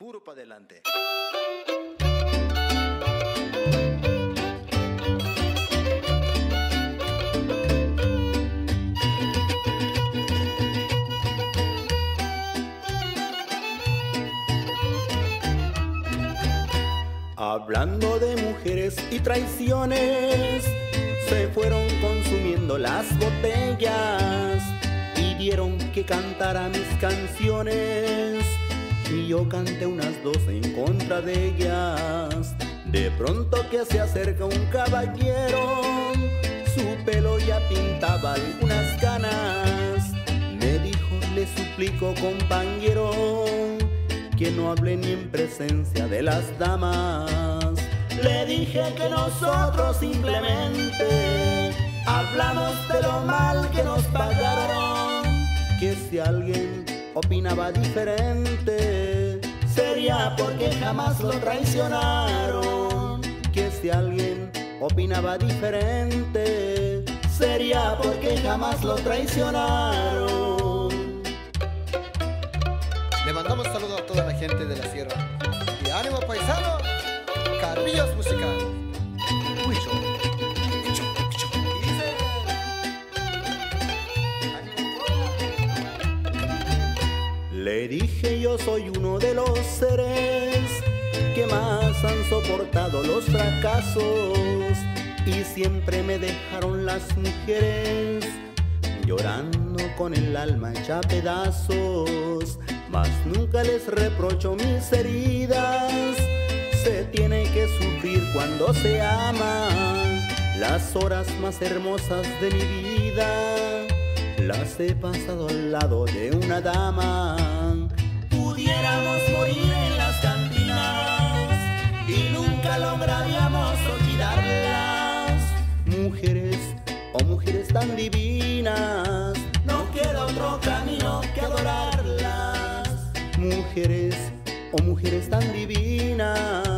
puro para adelante. Hablando de mujeres y traiciones, se fueron consumiendo las botellas, pidieron que cantara mis canciones y yo canté unas dos en contra de ellas. De pronto que se acerca un caballero, su pelo ya pintaba algunas canas. Me dijo, le suplico compañero, que no hable ni en presencia de las damas. Le dije que nosotros simplemente hablamos de lo mal que nos pagaron, que si alguien opinaba diferente sería porque jamás lo traicionaron, que si alguien opinaba diferente sería porque jamás lo traicionaron. Le mandamos saludos a toda la gente de la sierra. Y ánimo paisano, Carrillos Musical. Huicho, huicho, huicho. Y dice... Le dije yo soy uno de los seres que más han soportado los fracasos y siempre me dejaron las mujeres llorando con el alma hecha pedazos. Mas nunca les reprocho mis heridas, se tiene que sufrir cuando se ama. Las horas más hermosas de mi vida las he pasado al lado de una dama. Pudiéramos morir en las cantinas y nunca lograríamos olvidarlas. Mujeres, oh mujeres tan divinas, no queda otro camino que adorarlas. Mujeres, oh mujeres tan divinas,